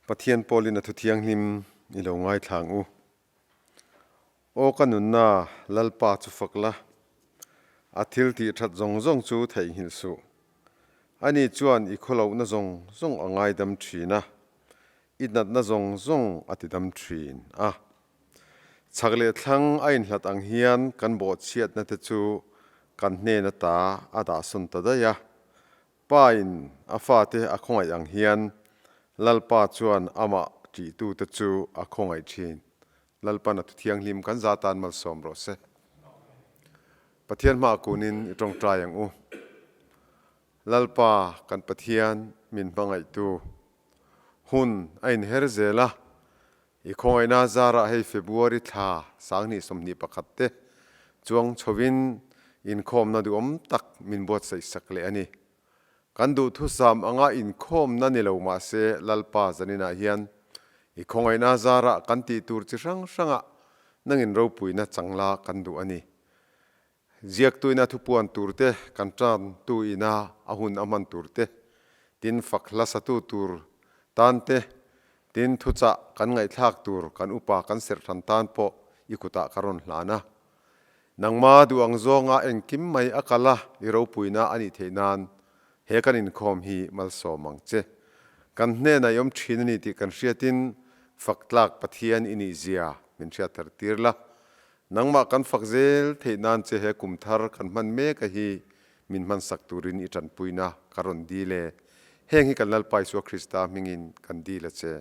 Pathian Polina Thiamsanga ilo ngai thangu o kanunna lalpa chu fakla athil ti that zong chu thei hil su ani chuan I kholo na zong angai dam thina inat na zong atidam thin a chagle thlang ain hlat ang hian kan bo chiat na te chu kan hne na ta ada sun ta da ya pain afa te akhongai ang hian lalpa chuan ama ti tu te chu akhongai thin lalpa na Thiamsanga kan zatan mal som ro se pathian ma kunin itong tryang u lalpa kan pathian min bangai tu hun ain herzela I khongai na zara hei February tha sangni somni pakhatte chuang chhovin Inkhawm na duom tak min bot sai sakle ani kan du thu sam anga Inkhawm na ni lo ma se lalpa zanina hian I khongai na zara kan ti tur chi ranga nangin ro puina changla kan du ani ziak tuina thupuan turte kan Ṭantu ina ahun aman turte tin fakla satu tur tante tin thucha kan ngai thlak tur kan upa kan ser than tan po ikuta karon hlana nangma duang zonga engkim mai akala I ro puina ani theinan he kan Inkhawm hi malsawmang che kan hne na yom thin ni ti kan hriatin faktlak pathian ini zia min hria thar tirla nangma kan fakzel theinan che he kumthar kan man me ka hi min man sak turin I tan puina karon dile heng hi kan lalpai su Krista mingin kan dile che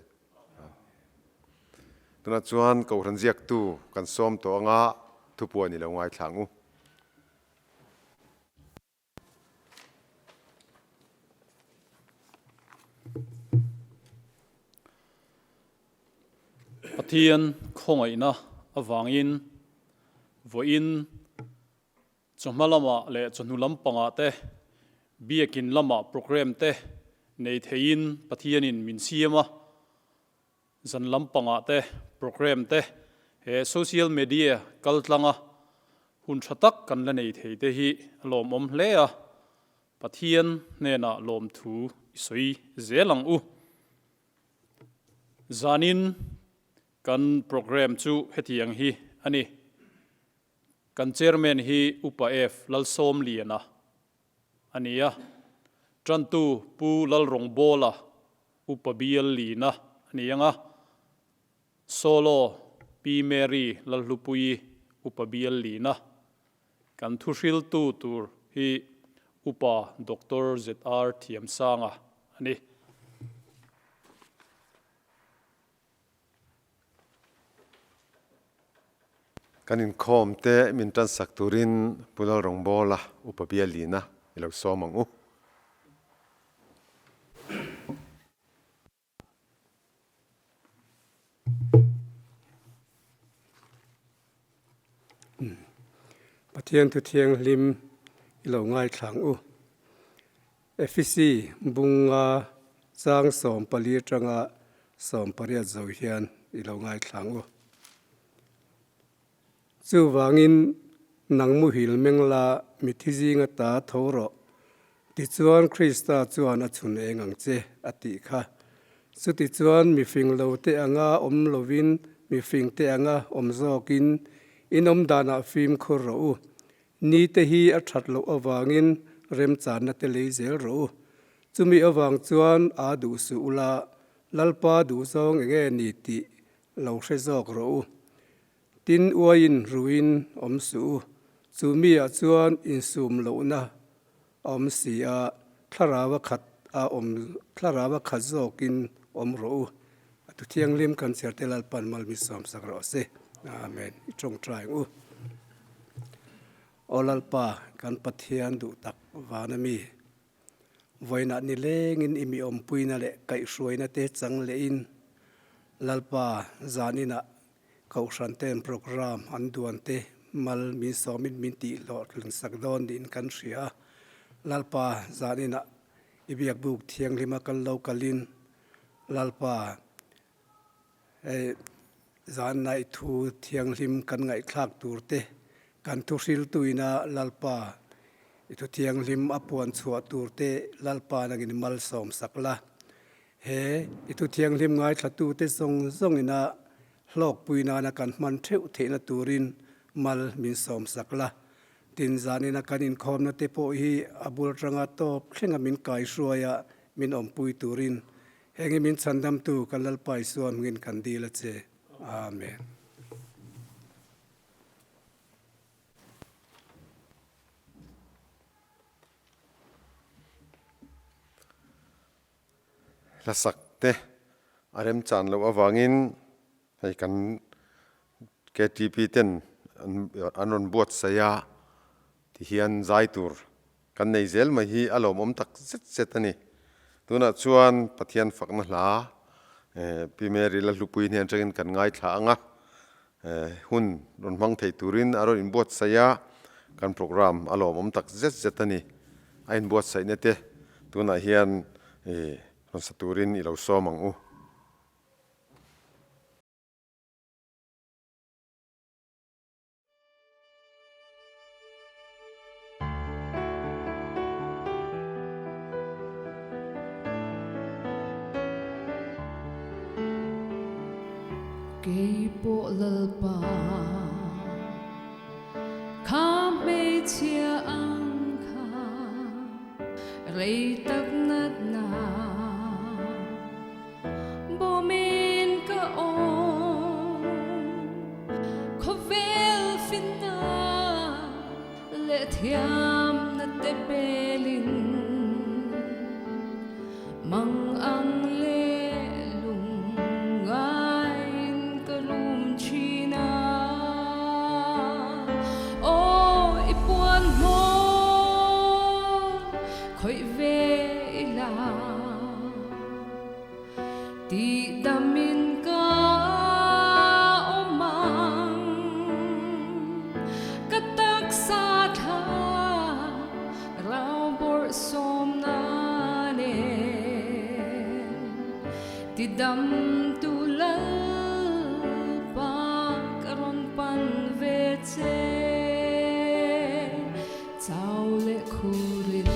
tuna chuan Kohhran ziak tu kan som to anga thupuan ni lo ngai thlangu Pathian khongai na awangin voin chomhalama le chonulam panga te biakin lama program te nei thein pathianin min siama zan lampanga te program te he social media kaltlanga hun thatak kan la nei thei te hi lom om hle a pathian ne na lom thu isoi zelang u zanin kan program chu hetiang hi ani kan chairman hi Upa F Lalsawmliana ania Ṭantu pu Lalrawngbawla Upa lina anianga solo pi Mary Lalhlupuii Upa lina kan Thuhriltu tur hi Upa Dr ZR Thiamsanga ani kan Inkhawm te min tan sak turin Lalrawngbawla Upa lina ilo somang u Pathian Thiamsanga ilo ngai thlang u FEC bunga chang som pali tanga som paria zo hian ilo ngai thlang u chu wangin nangmu hil mengla mithizinga ta thoro ti chuan Krista chuan a chun engang che ati kha chu ti chuan mi fing lo te anga om lovin mi fing te anga om zokin inom dana film khur ro ni te hi a thatlo awangin rem chan na te leizel ro chumi awang chuan a du su ula lalpa du zong enge ni ti lo hre zok ro tin uain ruin om su chumi a chuan in sum lo na om si a thlarawa khat a om thlarawa khat zokin om ro atu Thiamsanga kan cherte lalpan mal mi som sak ro se amen itong try u olalpa kan pathian du tak wanami voina ni lengin imi om puina le kai hruaina te chang le in lalpa zanina Kohhran program an duan te mal mi somin min ti lo thleng sak don din kan hria lalpa zanina ibiak buk Thiamsanga kal lo kalin lalpa zan nai thu Thiamsanga kan ngai thlak turte kan Thuhriltu ina lalpa itu Thiamsanga apuan chhuah turte lalpa nangin mal som sakla he itu thiang lim ngai thatu te song ina hlok puina na kan man theu theina turin mal min som sakla tin zanina kan Inkhawm na te po hi abul ranga to thlenga min kai suaya min ompui turin hengi min chandam tu kan lalpai suam ngin kan dila che amen la sakte arem chan lo awangin hei kan KTP ten anon buat saya ti hian zai tur kan nei zel mai hi alom om tak zet ani tuna chuan pathian fakna hla pi Mary Lalhlupuii hian tengin kan ngai thla anga hun ron mang thei turin aron in buat saya kan program alom om tak zet ani ain buat sai nete tuna hian ron saturin i lo somang u Kay po lalpa Kami chia ang ka Ray tagnat na Bumin ka on Kovel fina Let yam na tebelin Mang ang Di damin ka omang katak sa tha raw bor som na ne di dam tulal pa karon pan vetse chao le khurin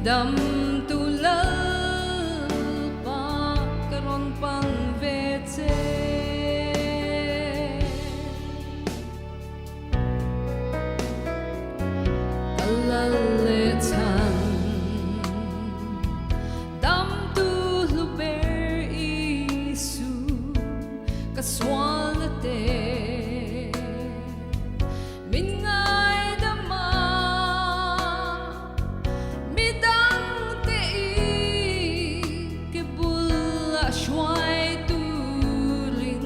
dam tulal pa karon pang vetse alaletan Rawngbawlna te min ngai dama midang te ke bul a shwai tu rin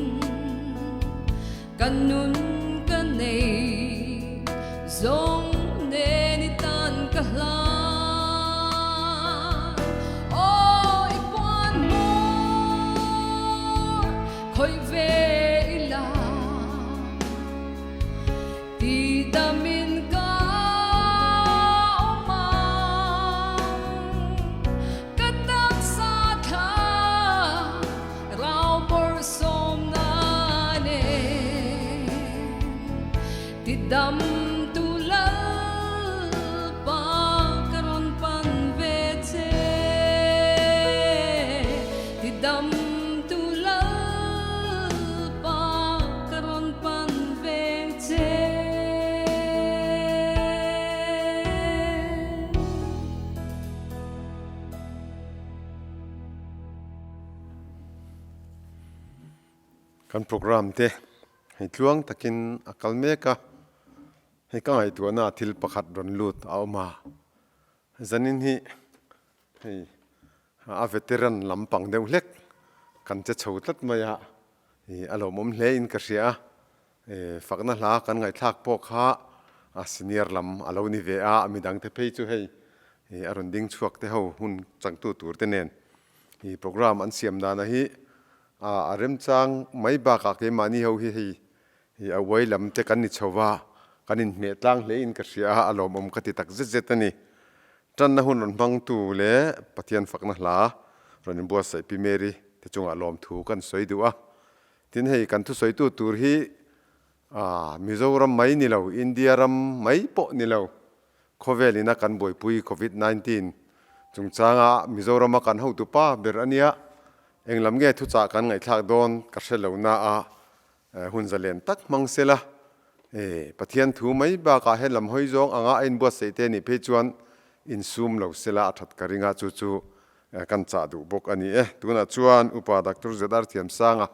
kanun kanei zong ne ni tan kahla oi quan mo khoi ve ila ti damin ka oma katak sa tha rau bor som na ne ti dam tu lal pa karon pan ve che ti dam tu lal pa karon pan ve che kan program te hei tluang takin akal meka hei ka ngai tuana thil pakhat ron lut a awma zanin hi hei a veteran lampang deuh hlek kan che chho tlat maya hi alom om hle in ka ria fakna hla kan ngai thlak pok kha a senior lam alo ni ve a midang te phei chu hei aron ding chuak te ho hun changtu tur te nen hi program an siam dana hi a rem chang mai ba ka ke mani ho hi hi a wai lam te kan ni chowa kan in me tlang hle in ka ria alom om ka ti tak zet zet ani tan na hun ron bang tu le pathian fakna hla ron in bua sai pi Mary te chunga lom thu kan soi du a tin hei kan thu soi tu tur hi Mizoram mai ni lo India ram mai po ni lo khovelina kan boi pui COVID-19 chungchanga Mizoram kan ho tu pa ber ania englam nge thu cha kan ngai thlak don ka hrelo na a hun zalen tak mangsela pathian thu mai ba ka helam hoi zong anga in bua sei te ni pe chuan in sum lo sela athat karinga chu chu kan cha du bok ani tuna chuan Upa Dr Zedar Thiamsanga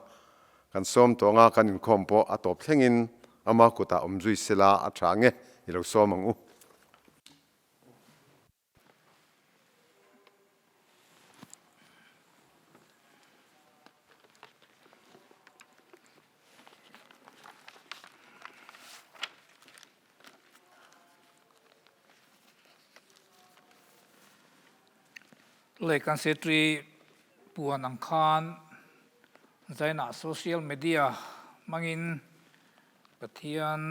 kan som tonga kan Inkhawm po atop thlengin ama kuta omzui sela athange ilo somangu Laikan setri puan angkhan zaina social media mangin pathian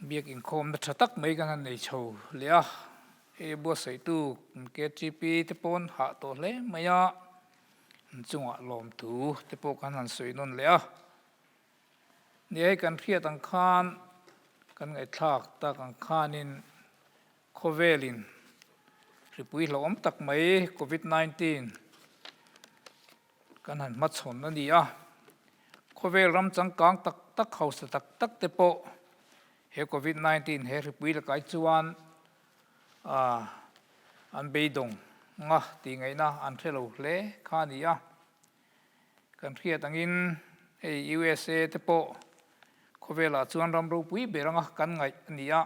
biak Inkhawm na thatak mai kan nei chho lea bo sei tu ke gp te pon ha to le maya chunga lom tu te po kan han soi non lea nei kan khiat angkhan kan ngai thak tak angkhanin khovelin ripui hlawm tak mai COVID-19 kan han mat chhon ani a khovel ram changkang tak tak haus tak tak te po he COVID-19 he ripui la kai chuan an beidong nga ti ngai na an thelo hle kha ni a kan khiat angin hey USA te po khovela chuan ram ro pui beranga kan ngai ani a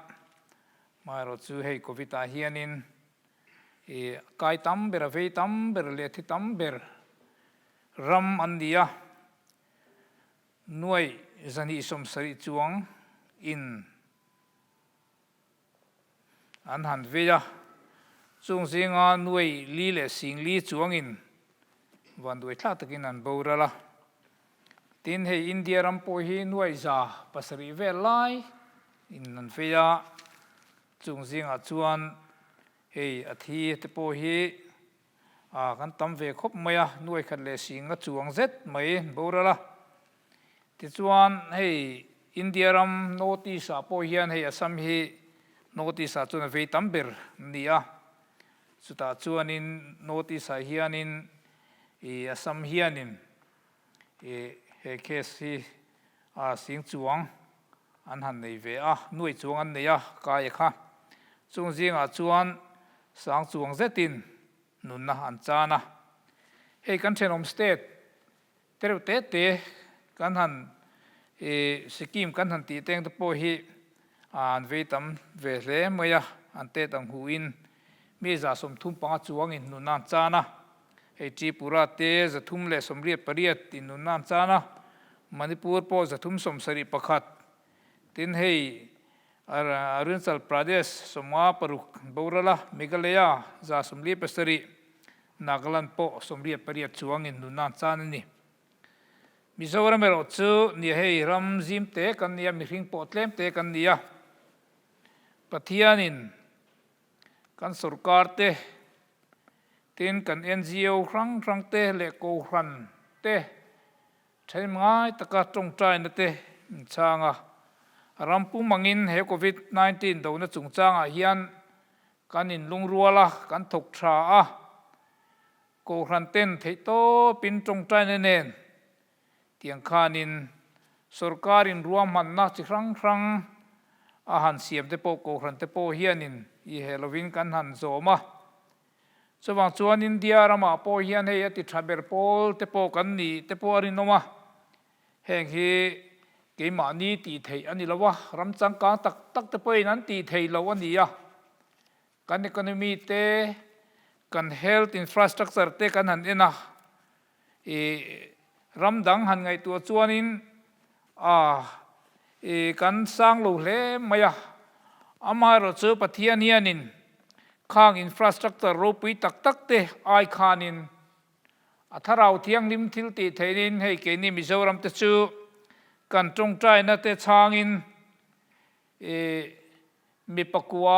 maro chu hei COVID a hianin kai tam ber ve tam ber le thi tam ber ram andia nuai zani som sari chuang in an han veya chung zinga nuai li le sing li chuang in van duai thla takin an borala tin he India ram po hi nuai za pasari ve lai in an veya chung zinga chuan hei athi te po hi kan tam ve khop maya nuai khat le singa chuang zet mai borala ti chuan hei India ram notice a po hian hei Assam hi notice a chuna ve tamber nia chuta chuanin notice a hianin Assam hianin he case hi sing chuang an han nei ve a nuai chuang an nei a kai kha chung zinga chuan sang chuang zetin nunna an chana hei kan thenom state te กันหันสกิมกันหันตีเต็งตะโปฮีอันเวตัมเวเลเมียอันเตตังหูอินมีจ่าสมทุมปังจวงอินนุนนันจานะจีปุระเตจะทุ่มเละสมเรียบปริยัตินุนนันจานะมณิปูร์พอจะทุ่มสมสริปขัดตินให้อรุณสัลประเทศสมว่าปรุกบุรละเมฆาลยาจะสมเรียบสรินักลันโปสมเรียบปริยัติจวงอินนุนนันจานะนี่มิโซรามเรอจูนี่ให้รำซิมเตกันนี่มิริงโปตเลมเตกันนี่ปัทยานินกันสุรการเตตินกัน NGO ครั้งเตเลโกครันเตใช้ง่ายตะกัดตรงใจนั่นเตช่างรำปุ่มมังอินเฮโควิด-19 ตัวนั้นจุงจ้างเฮียนกันอินลุงรัวละกันถกชาโกครันเต้นเทโตปินตรงใจเน่นเตียงคานินสุรการินรวมมันนักจิครั้งอาหารเสียมเตโปโกครันเตโปเฮียนินอีเฮโลวินกันหันโซมาสว่างชวนอินเดียรามาโปเฮียนเฮียติทราเบอร์โปลเตโปกันนี่เตโปอารินโนมาแห่งที่เกมานี่ตีเทอันนี้ละวะรำจังกางตักเตโปนั้นตีเทละวันนี้กันอีโคโนมีเตกันเฮลท์อินฟราสตรักเจอร์เตกันหันเอ็นะรำดังหันไงตัวชวนอินกันสร้างโลกเล่ไม่อามาเราเจอปัทยานีนินข้างอินฟราสตรักเจอร์รูปีตักเตไอคานินถ้าเราเที่ยงริมทิลติเทนินให้เกนี่มิโซรัมเตจูกันจงใจนัดเตช่างอินมีปกัว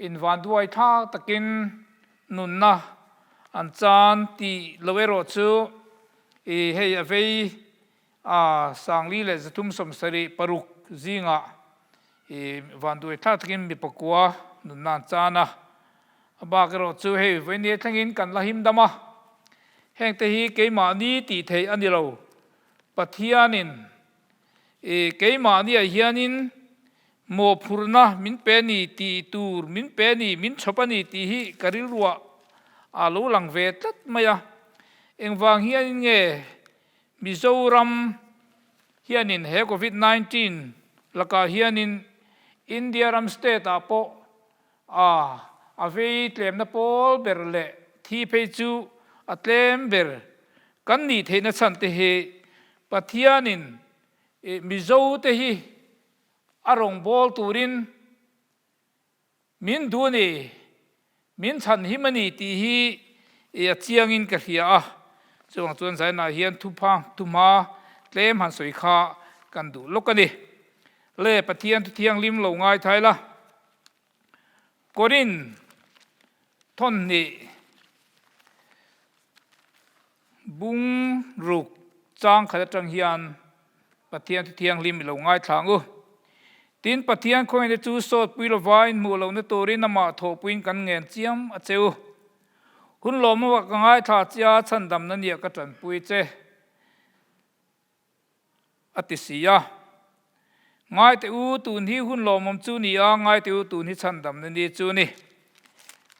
อินวันด้วยท่าตะกินนุนนะอันจานตีเลเวโรจูให้เวสังลีเลจะทุ่มสมสริปรุกจิงวันด้วยท่าตะกินมีปกัวนุนนันจานะบากเราจูให้เวเนียทั้งอินกันละหิมดามะแห่งเตหีเกมานีตีเทอันนี้เราปัทยานินเกมานีเฮียนินโมพูรนะมินเปนีตีตูร์มินเปนีมินชปนีตีฮีกริลรัวอาลูหลังเวทัดมายาเอ็งวางเฮียนินเงมิโซรัมเฮียนินเฮโควิด-19แล้วก็เฮียนินอินเดียรัมสเตตอาโปอาเวทเลมนาโปลเบรเลที่เพจูอัตเลมเบรกันนี่เทนสันเตเฮปัทยานินมิโซเตฮีอารมณ์บอลตูรินมินดูนีมินชันฮิมันีตีฮีเจียงอินกะเฮียจงจวนใจนาเฮียนทุมาเล่มหันสวยขากันดูลกกันดิเล่ปะเทียนทุเทียงริมลงง่ายไทยละกอรินทนนี่บุงรุกจางขัดจังเฮียนปะเทียนทุเทียงริมลงง่ายทางตินปะเทียนคอยในจูโซดปุยละวายมูลในตัวรินมาโถปุยกันเงินเจียมอเจ้าหุ่นลมว่าง่ายท่าจ้าฉันดำนั่นเนี่ยก็จันปุยเจอติสียง่ายแต่ตูนที่หุ่นลมจูนี่ง่ายแต่ตูนที่ฉันดำนั่นเนี่ยจูนี่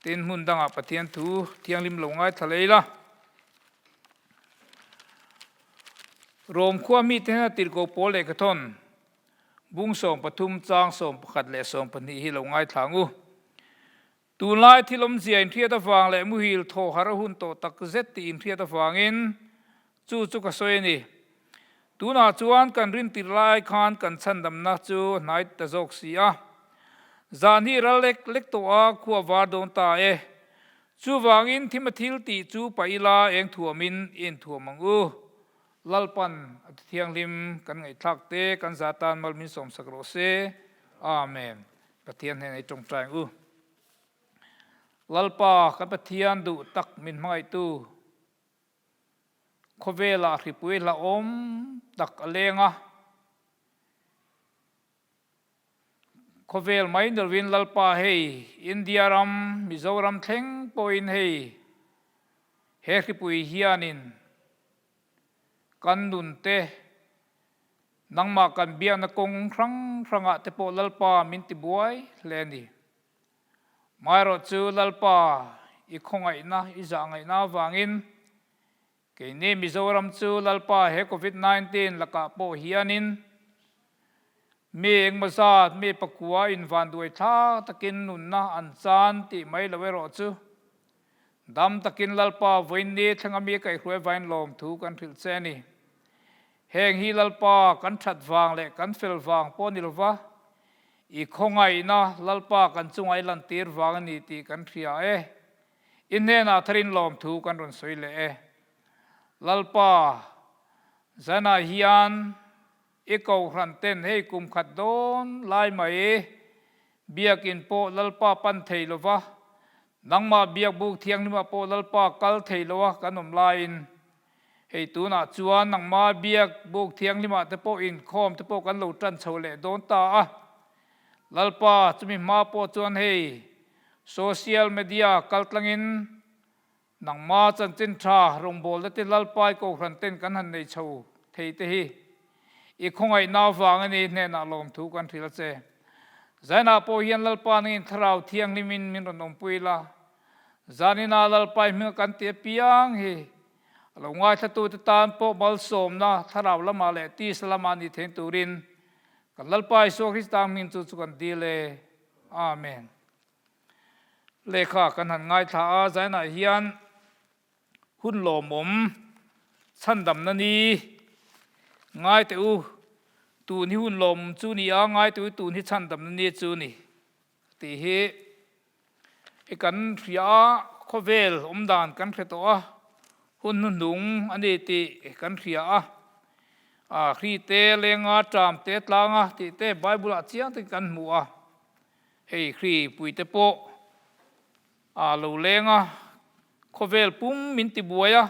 ตินหุ่นดังปะเทียนทูเทียงริมลงง่ายทะเลละรวมขั้วมีเทนติดโกโปเลกทนบุ้งส่งปทุมจางส่งขัดเละส่งปนิฮิลงไงทางตูไล่ที่ลมเสียอินเทียตฟางและมุฮิลโทหารหุนโตตักเซติอินเทียตฟางอินจูกสวยนี่ตูน่าจวนกันรินติไล่คานกันชันดำนักจูนายตะจกเสียจานีรัลเล็กตัวขัววาดงตาจูวางอินที่มาทิลตีจูไปลาเองถั่วมินอินถั่วมังลัลปันเทียงริมกันไงทักเตกันซาตานมัลมินสมสักโรเซอาเมนปะเทียนในตรงใจลัลปากับปะเทียนดูตักมินไม่ตูโคเวลาริปุยละอมตักอเลงโคเวลไม่เดวินลัลปาเฮอินเดียรัมมิโซรัมเทงปอยน์เฮริปุยเฮียนินกันดุนเตนังมากันเบียนกงครั้งเตโปลัลปามินติบวยเลนี่มารอจูลัลปาอีคงไงนะอีจางไงนะวางอิน ke ni Mizoram chu lalpa he COVID-19 laka po hianin mi eng masa mi pakua in van duai tha takin nun na an chan ti mai lawero chu dam takin lalpa voin ni thangami kai hruai vain lom thu kan thil che ni heng hi lalpa kan that wang le kan fel wang ponilwa I khongai na lalpa kan chungai lan tir wang ni ti kan thria inne na tharin lom thu kan ron soi le lalpa zana hian Ikawhran ten hei kum khat don lai mai biakin po lalpa pan theilowa nangma biak buk thiang nima po lalpa kal theilowa kanom lain hei tuna chuan nangma biak buk thiang lima te po Inkhawm te po kan lo tran chhole don ta lalpa chumi ma po chuan hei social media kaltlangin nangma chanchin tha Rawngbawlna te lalpa Kohhran ten kan han nei chho thei te hi Ikhongai na wangani ne na lom thu kan thila che zaina po hian lalpa ngin thrau thiang limin min ron puila zanina lalpa mi kan te piang hi lo ngai thatu te tan po Lalsawmna thrau lama le ti salama ni theng turin kan lalpa so Kristang min chu kan dile amen lekha kan han ngai tha zaina hian hun lomom chandam na ni ngai te tu ni hun lom chu ni ngai tu ni chandam ni chu ni ti hi kan ria khovel dan kan khreto hun nung ani ti kan ria khri te lenga tram te tlanga ti te bible chiang te kan mu hei khri pui te po lo lenga khovel pum min ti buaya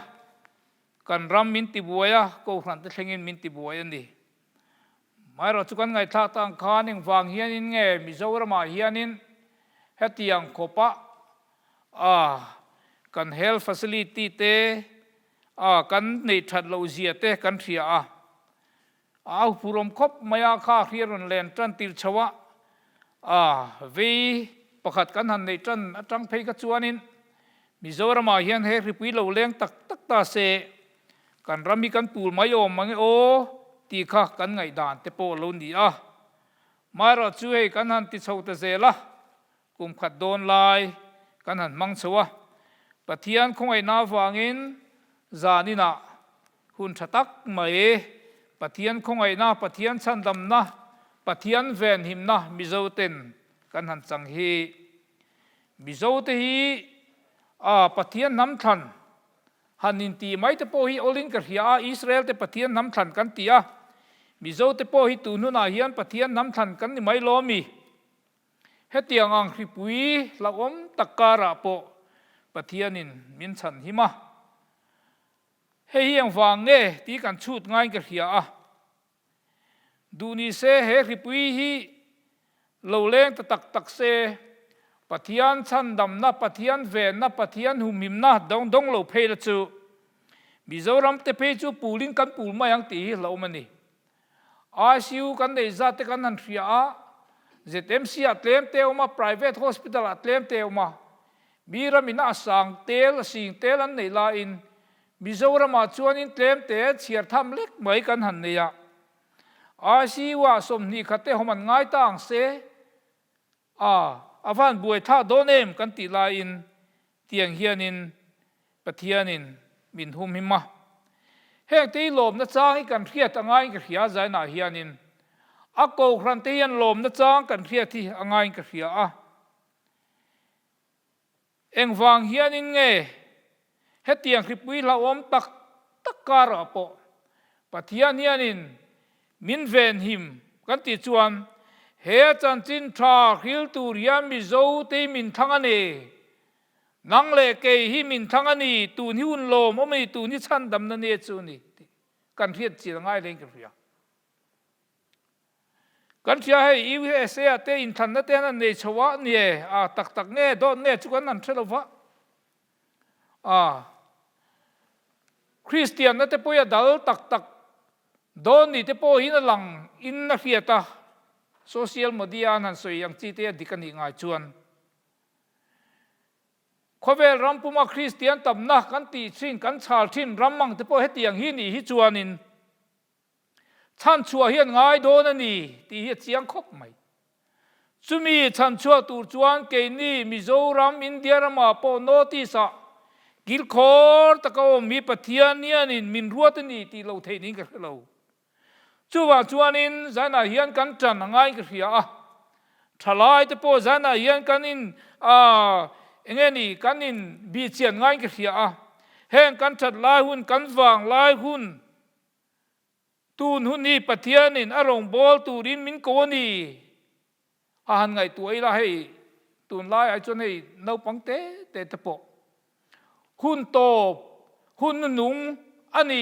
kan ram min ti buaya Kohhran te thlengin min ti buaya ni mai ro chukan ngai tha tang khaning wang hianin nge Mizorama hianin hetiang khopa kan health facility te kan nei that lo zia te kan thria purom khop maya kha khiron len tran tir chawa ve pakhat kan han nei tran atang phei ka chuanin Mizorama hian he ripui lo leng tak tak ta se kan rami kan pul mayo mangi ti kha kan ngai dan te po lo ni mara chu hei kan han ti chho te zela kum khat don lai kan han mang chowa pathian khongai na wangin zanina hun thatak mai pathian khongai na pathian chandam na pathian ven him na mizoten kan han chang hi mizote hi pathian nam than hanin ti mai te po hi olin ka hria Israel te pathian nam than kan tia mizo te po hi tu nu na hian pathian nam than kan ni mai lomi hetiang ang hripui laom takara po pathianin min chan hima hei ang wang nge ti kan chut ngai ka hria duni se he hripui hi lo leng tak tak se pathian chandam na pathian ven na pathian humim na dong dong lo phei la chu Mizoram te phei chu pulin kan pul mayang ti lo mani ICU kan nei za te kan han thria ZMC atlem te oma private hospital atlem te oma miramina sang tel sing tel an nei la in Mizoram chuan in tlem te chiar tham lek mai kan han neya ICU som ni khate homan ngai tang se avan buai tha donem kan ti la in tiang hianin pathianin min hum hima heng te lom na chang kan khriat angai ka khia zaina hianin Kohhran te hian lom na chang kan khriat thi angai ka khia engwang hianin nge hetiang hripui la om tak takara po pathian hianin min ven him kan ti chuan he chanchin tha Thuhriltu riam mizo te min thangani nang le ke hi min thangani tu ni hun lom omi tu ni chandam na ne chu ni kan riat chi ngai leng ka ria kan ria hei USA te in than na te na nei chawa ni tak tak nge do ne chu kan nan thelova Christian na te poya dal tak tak do ni te po hin lang in na riata social media nan soi yang chi te dikani ngai chuan khovel rampuma Christian tamna kan ti thin kan chal thin ramang te po hetiang hi ni hi chuanin chan chua hian ngai don ani ti hi chiang khop mai chumi chan chua tur chuan ke ni Mizoram India rama po notice gil khor takao mi Pathianni in min ruat ani ti lo thei ni ka lo chuwa chuanin zana hian kan chan ngai ka hria thalai te po zana hian kanin engeni kanin bi chian ngai ka hria hen kan chat lai hun kan wang lai hun tun hun ni Pathianni Rawngbawla turin min ko ni han ngai tuai la hei tun lai ai chon hei no pangte te te po hun to hun nung ani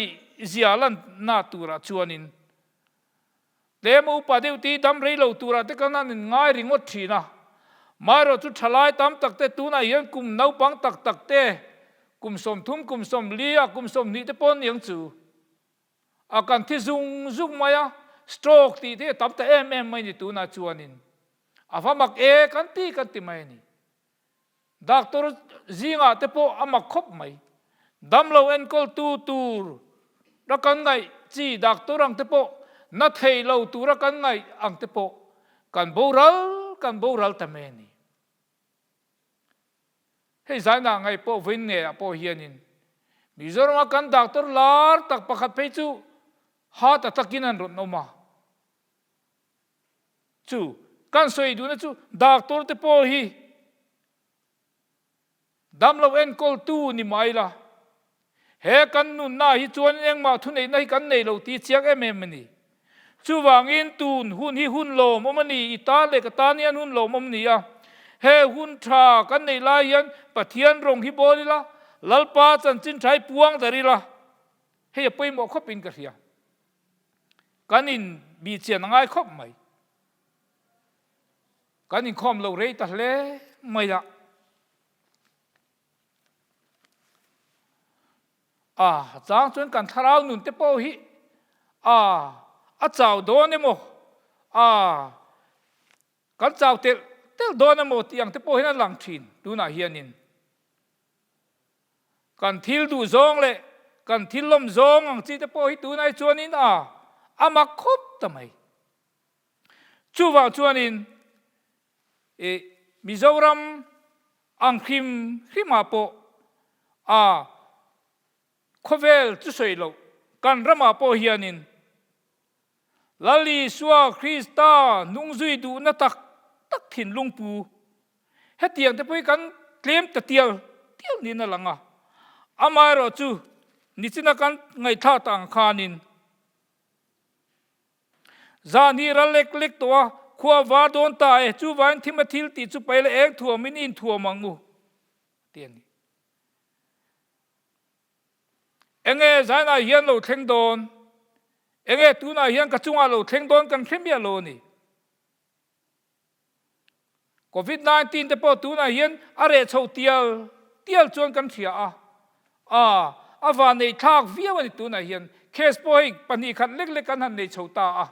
zialan na tura chuanin lemo Upa ti dam rei lo tura te kanan ngai ringot thina maro chu thalai tam tak te tuna hian kum no pang tak tak te kum som thum kum som lia kum som ni te pon yang chu akan thi zung zung maya stroke ti te tam te mai ni tuna chuanin afamak kan ti mai ni doctor zinga te po amak khop mai damlo en kol tu tur ra kan ngai chi doctor ang te po na thei lo tur kan ngai ang te po kan boral ta me ni hei zaina ngai po vin ne po hianin Mizoram kan doctor lar tak pakhat pe chu ha ta takinan ron noma chu kan soi du na chu doctor te po hi damlo en kol tu ni maila he kan nun na hi chuan eng ma thu nei nai kan nei lo ti chiak em ni chu wangin tun hun hi hun lo momani ita le ka tanian hun lo momni he hun tha kan nei la hian Pathian rong hi bolila lalpa chan chin thai puang darila he poi mo khopin ka hria kanin bi chian ngai khop mai kanin khom lo rei ta hle mai la chang chuan kan tharau nun te po hi chau do ne mo kan chau tel do ne mo tiang te po hin lang thin tu na hianin kan thil du zong le kan thil lom zong ang chi te po hi tu nai chuanin ama khop ta mai chu wa chuanin Mizoram ang khima po khovel chu soi lo kan rama po hianin lali suwa Krista nungzui du na tak thin lungpu hetiang te poi kan claim ta tial ni na langa amaro chu nichina kan ngai tha tang khanin zani ralek lek to khwa wa don ta chu wan thimathil ti chu paile ek thuam min in thuam angu tian enge zana hian lo thleng don enge tuna hian ka chunga lo thleng don kan khembia lo ni COVID-19 te po tuna hian are chho tial chuan kan thia awa nei thak viawani tuna hian case poi pani khat lek kan han nei chhota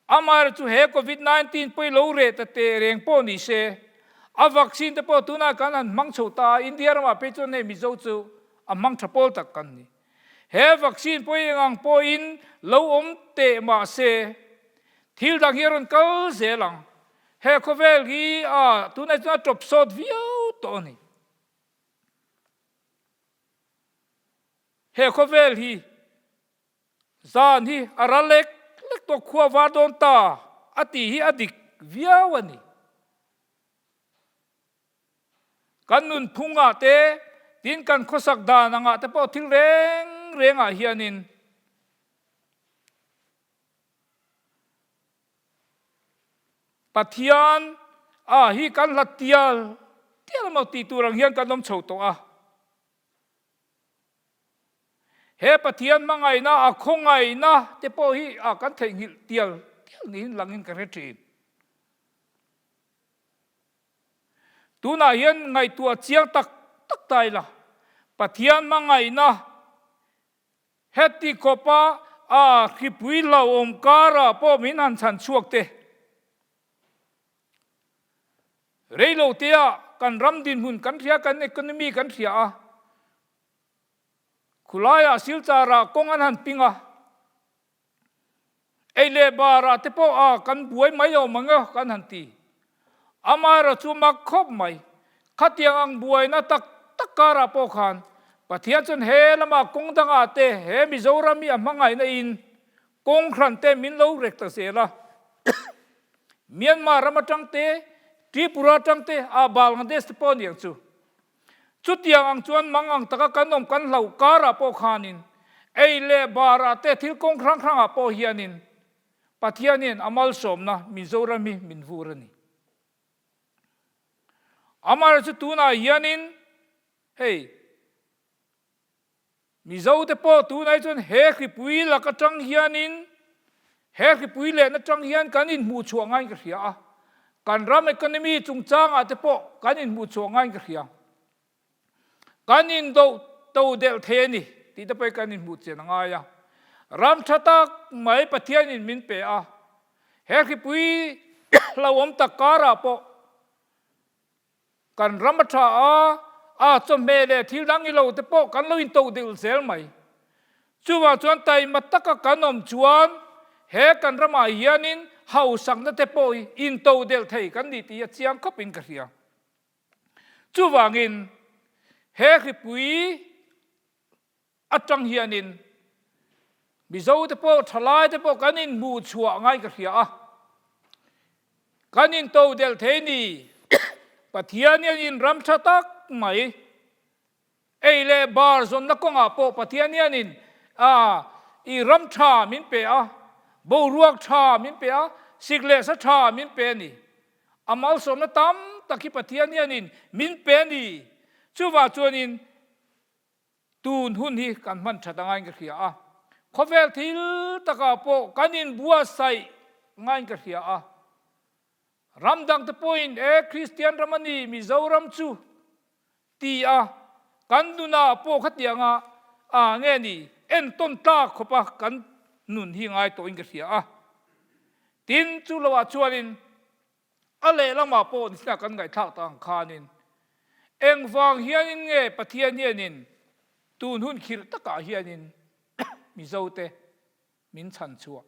amar chu he COVID-19 poi lo re ta te reng po ni se vaccine te po tuna kan han mang chhota India ma pe chu nei mi zo chu amang thapol tak kan ni he vaccine poi ngang po in lo te ma se thil dang hieron kal zelang he khovel hi tuna chu top sot viau to ni he khovel hi zan hi aralek lek to khwa wa don ta ati hi adik viawani kanun phunga te tin kan khosak da nanga te po thil reng hianin Pathian hi kan latial tial mo ti turang hian kan nom chho to he Pathian mangai na khongai na te po hi kan thei ngil tial ni langin ka retri tuna hian ngai tua chiang tak tai la Pathian mangai na heti kopa khipui la omkara po min han chan chuak te reilo tia กันรำดินหุ่นกันเสียกันเอคโนมีกันเสียคุลายสิลจาระกงอันหันปิงเอเลบาระเตปอกันบวยไม่ยอมมังกันหันตีอามาระจูมักคบไม่ขัดยังอังบวยนะตักการะปอขานปะเทียนจนเฮละมากงดังอาเตเฮมิโซรามีมังไงในอินกงครันเตมินโลเรกตะเสละเมียนมารมาจังเตทริปุระจังเตอาบาลกันเดสปอนยังจูจุดยังอังจวนมังอังตะกันนมกันเหล่าการะปอขานินเอเลบาระเตทิลกงครั้งอาปอเฮียนินปัทยานินอามัลสมนะมิโซรามีมินฟูรนีอามาร์จุตูนาเฮียนินเฮ้มิโซเตปอตูนายจนเฮคิปุยละกจังเฮียนินเฮคิปุยเลนะจังเฮียนกันินมูชัวง่ายกันเสียกันรำเอคโนมีจุงจางอาเตปอกันินมูชัวง่ายกันเสียกันินโตเดลเทนีที่จะไปกันินมูเจนง่ายรำชะตากไม่ปัทยานินมินเปะเฮคิปุยเราอมตะการะปอกันรำชาจมเมเลที่ดังอีเราเตปอกันเราอินโตเดลเซลไหมชัวจวนไตมาตักกันนมจวนเฮกันรำมาเฮียนินเฮาสังนั่นเตปออินโตเดลไทยกันดีที่เจียงก็เป็นกระเทียชัวงินเฮคิปุยอัจังเฮียนินมิโซเตปอทลายเตปอกันนินมูชัวง่ายกระเทียกันนินโตเดลเทนีปัทยานีนินรำชะตักไม่เอเลบาร์ซอนนักกงอาโปปัทยานีนินอีรำชามินเปะบูรวกชามินเปะสิกเลสชามินเปนี่อามัลสมนตั้มตะกี้ปัทยานีนินมินเปนี่ชัวจวนินตูนหุ่นที่กันมันชะตังง่ายกระเทียขเวลทิลตะกาโปกันนินบัวใส่ง่ายกระเทียรำดังตะโพอินคริสเตียนรำนีมิโซรัมจูตีกันดูนาโปขัดยังเงี้ยนี่เอ็นต้นตาขบกันนุนที่ง่ายตัวอินกระเทียตินจูละว่าชวนินอะไรละมาโปนี่สักกันไงท่าต่างคานินเอ็งฟังเฮียนินเงี้ยปะเทียนเฮียนินตูนหุ่นขีดตะกาเฮียนินมิโซเตมินชันชัว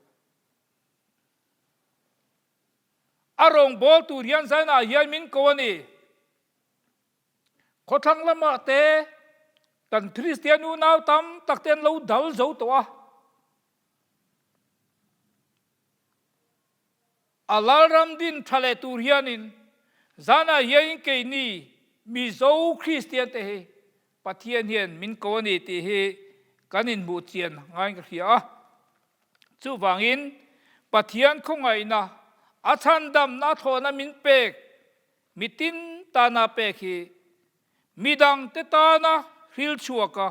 อารมณ์บอลตูเรียนไซน่าเฮียมินโกนี่ขดทั้งละมาเตกันคริสเตียนูนาวตั้มตักเตียนเราดัลโจตัวอาลารัมดินทะเลตูเรียนินซานาเฮียนเกนี่มิโซคริสเตียนเตะปัทยานีมินโกนี่เตะกันอินบูเจียนง่ายกระเทียจู่ฟังอินปัทยานคงไงนะอาชันดำนาโทนามินเปกมิตินตานาเปกีมิดังเตตานาฮิลชัวกะ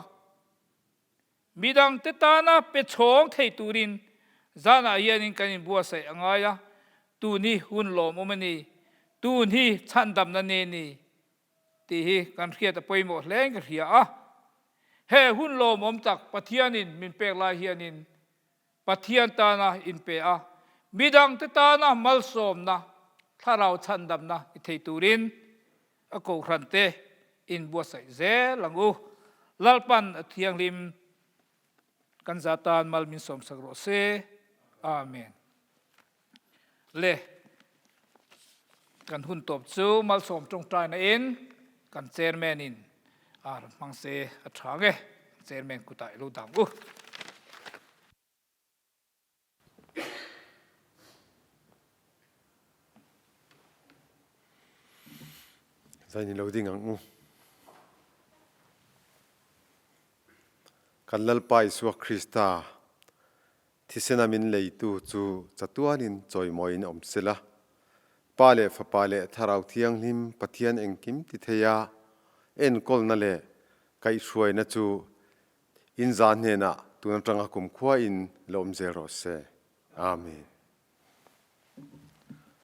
มิดังเตตานาเปชงเทตูรินจานาเยนินกันอินบัวใส่งายะตูนี่หุ่นหลอมมันนี่ตูนี่ชันดำนั่นเองนี่ตีฮีกันเขียดไปหมดแรงกันเขียเฮหุ่นหลอมตักปัทยานินมินเปกลาเฮียนินปัทยานตานาอินเปะมิดังเตตานะมัลสมนะถ้าเราชันดำนะอิเทตูรินอโกครันเตอินบัวใส่เจลังอูลัลปันเทียงลิมกันซาตานมัลมินสมสักโรเซอาเมนเลกันหุ่นตบจูมัลสมจงใจนะเอ็นกันเจอร์แมนินมังเซอัฐางเจอร์แมนกุตายรูดังอูใส่ในเราดิ้งงูกันลัลไปสวคริสตาที่เสนามินเลยตูจูจัตัวนินจอยมอยนอมเสละปาเลฟปาเลทาราวเทียงลิมปะเทียนเองกิมติเทียเอ็นกอลนั่นแหละไก่ช่วยนะจูอินจานเนนะตัวนั้นจังกุมขวาอินลมเซโรเซอาเมน